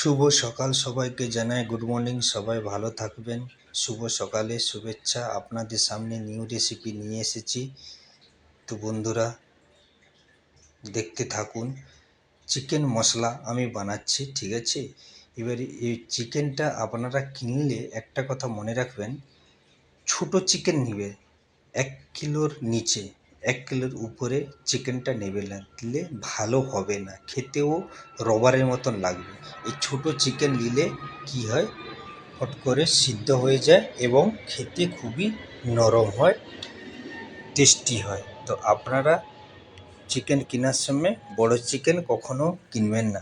শুভ সকাল সবাইকে জানাই গুড মর্নিং। সবাই ভালো থাকবেন। শুভ সকালের শুভেচ্ছা। আপনাদের সামনে নিউ রেসিপি নিয়ে এসেছি। তো বন্ধুরা দেখতে থাকুন। চিকেন মশলা আমি বানাচ্ছি, ঠিক আছে। এবারে এই চিকেনটা আপনারা কিনলে একটা কথা মনে রাখবেন, ছোট চিকেন নেবে। 1 কিলোর নিচে, 1 কিলোর উপরে চিকেনটা নেবে না, দিলে ভালো হবে না, খেতেও রবারের মতন লাগবে। এই ছোট চিকেন নিলে কি হয়, ফট করে সিদ্ধ হয়ে যায় এবং খেতে খুবই নরম হয়, টেস্টি হয়। তো আপনারা চিকেন কেনার সময় বড় চিকেন কখনো কিনবেন না।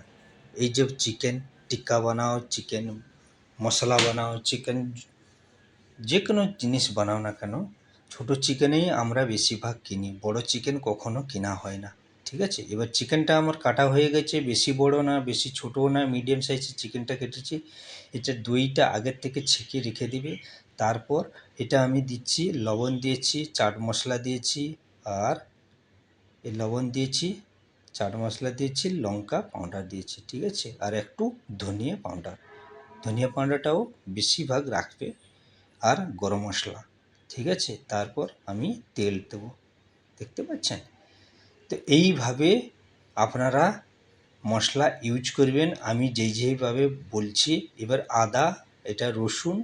এই যে চিকেন টিক্কা বানাও, চিকেন মশলা বানাও, চিকেন যে কোনো জিনিস বানাও না কেন, ছোট চিকেনেই আমরা বেশিরভাগ কিনি, বড় চিকেন কখনো কেনা হয় না, ঠিক আছে। এবার চিকেনটা আমার কাটা হয়ে গেছে, বেশি বড় না বেশি ছোটও না, মিডিয়াম সাইজের চিকেনটা কেটেছি। এটা দইটা আগের থেকে ছেঁকে রেখে দিবে। তারপর এটা আমি দিচ্ছি, লবণ দিয়েছি, চাট মশলা দিয়েছি, আর এই লবণ দিয়েছি, চাট মশলা দিয়েছি, লঙ্কা পাউডার দিয়েছি, ঠিক আছে। আর একটু ধনিয়া পাউডার, ধনিয়া পাউডারটাও বেশিরভাগ রাখবে, আর গরম মশলা, ঠিক আছে। তারপর আমি তেল দেবো, দেখতে পাচ্ছেন। তো এইভাবে আপনারা মশলা ইউজ করবেন, আমি যেইভাবে বলছি। এবার আদা, এটা রসুন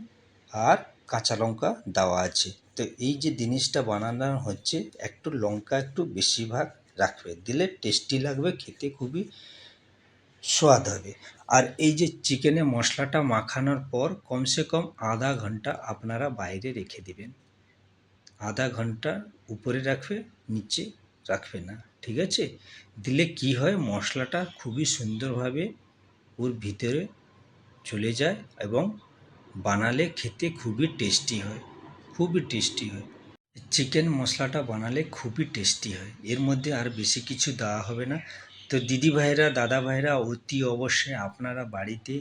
আর কাঁচা লঙ্কা দেওয়া আছে। তো এই যে জিনিসটা বানানো হচ্ছে, একটু লঙ্কা একটু বেশিরভাগ রাখবে, দিলে টেস্টি লাগবে, খেতে খুবই স্বাদ হবে। আর এই যে চিকেনে মশলাটা মাখানোর পর কমসে কম আধা ঘন্টা আপনারা বাইরে রেখে দেবেন। আধা ঘন্টা উপরে রাখবে, নিচে রাখবে না, ঠিক আছে। দিলে কি হয়, মশলাটা খুবই সুন্দরভাবে ওর ভিতরে চলে যায় এবং বানালে খেতে খুবই টেস্টি হয়, খুবই টেস্টি হয়। চিকেন মশলাটা বানালে খুবই টেস্টি হয়, এর মধ্যে আর বেশি কিছু দেওয়া হবে না। তো দিদি ভাইরা, দাদা ভাইরা, অতি অবশ্যই আপনারা বাড়িতে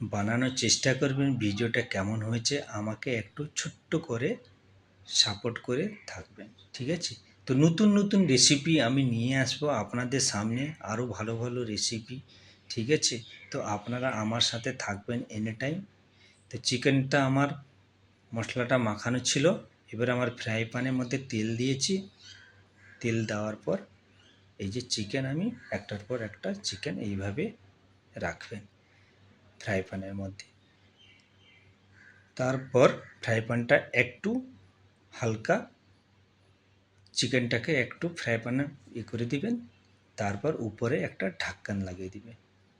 বানানোর চেষ্টা করবেন। ভিডিওটা কেমন হয়েছে আমাকে একটু ছোট্ট করে সাপোর্ট করে থাকবেন, ঠিক আছে। তো নতুন নতুন রেসিপি আমি নিয়ে আসবো আপনাদের সামনে, আরও ভালো ভালো রেসিপি, ঠিক আছে। তো আপনারা আমার সাথে থাকবেন এনি টাইম। তো চিকেনটা আমার মশলাটা মাখানো ছিল, এবার আমার ফ্রাই প্যানের মধ্যে তেল দিয়েছি। তেল দেওয়ার পর এই যে চিকেন, আমি একটার পর একটা চিকেন এইভাবে রাখবেন ফ্রাই প্যানের মধ্যে। তারপর ফ্রাই প্যানটা একটু হালকা, চিকেনটাকে একটু ফ্রাই প্যানে করে দিবেন। তারপর উপরে একটা ঢাকন লাগিয়ে দিবেন,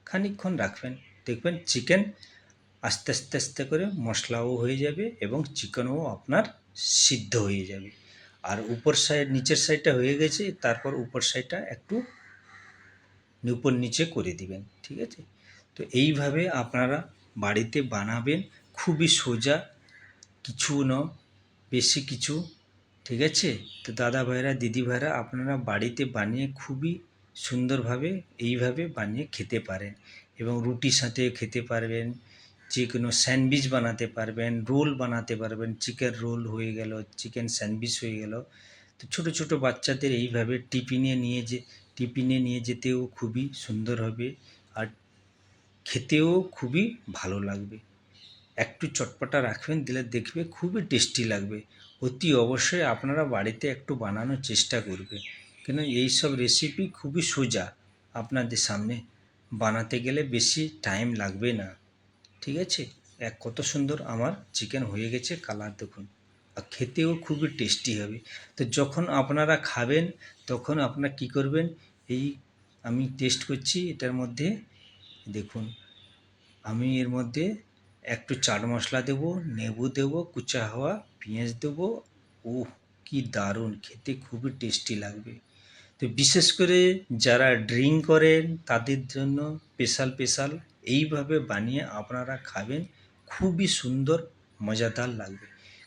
খানিকক্ষণ রাখবেন। দেখবেন চিকেন আস্তে আস্তে আস্তে করে মশলাও হয়ে যাবে এবং চিকেনও আপনার সিদ্ধ হয়ে যাবে। আর উপর সাইড, নিচের সাইডটা হয়ে গেছে, তারপর উপর সাইডটা একটু উপর নিচে করে দিবেন, ঠিক আছে। তো এইভাবে আপনারা বাড়িতে বানাবেন, খুবই সোজা, কিছু না বেশি কিছু, ঠিক আছে। তো দাদা ভাইরা, দিদি ভাইরা, আপনারা বাড়িতে বানিয়ে খুবই সুন্দরভাবে এইভাবে বানিয়ে খেতে পারেন এবং রুটির সাথে খেতে পারবেন, যে কোনো স্যান্ডউইচ বানাতে পারবেন, রোল বানাতে পারবেন, চিকেন রোল হয়ে গেল, চিকেন স্যান্ডউইচ হয়ে গেল। তো ছোটো ছোটো বাচ্চাদের এইভাবে টিফিনে নিয়ে যেতেও খুবই সুন্দর হবে, আর খেতেও খুবই ভালো লাগবে। একটু চটপটা রাখবেন, দিলে দেখবে খুবই টেস্টি লাগবে। অতি অবশ্যই আপনারা বাড়িতে একটু বানানোর চেষ্টা করবেন, কেন এই সব রেসিপি খুবই সোজা, আপনাদের সামনে বানাতে গেলে বেশি টাইম লাগবে না, ঠিক আছে। কত সুন্দর আমার চিকেন হয়ে গেছে, কালার দেখুন, আর খেতেও খুবই টেস্টি হবে। তো যখন আপনারা খাবেন তখন আপনারা কী করবেন, এই আমি টেস্ট করছি এটার মধ্যে, দেখুন আমি এর মধ্যে একটু চাট মশলা দেবো, নেবু দেবো, কুচা হওয়া পেঁয়াজ দেবো। ওহ, কি দারুণ খেতে, খুবই টেস্টি লাগবে। তো বিশেষ করে যারা ড্রিঙ্ক করেন তাদের জন্য স্পেশাল এইভাবে বানিয়ে আপনারা খাবেন, খুবই সুন্দর মজাদার লাগবে।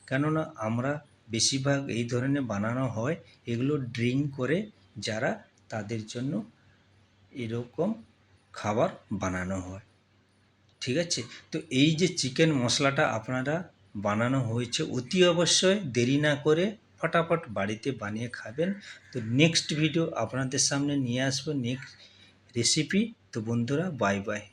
কেননা আমরা বেশিরভাগ এই ধরনের বানানো হয়, এগুলো ড্রিঙ্ক করে যারা, তাদের জন্য এরকম খাবার বানানো হয়, ঠিক আছে। তো এই যে চিকেন মশলাটা আপনারা বানানো হয়েছে, অতি অবশ্যই দেরি না করে ফটাফট বাড়িতে বানিয়ে খাবেন। তো নেক্সট ভিডিও আপনাদের সামনে নিয়ে আসবো, নেক্সট রেসিপি। তো বন্ধুরা, বাই বাই।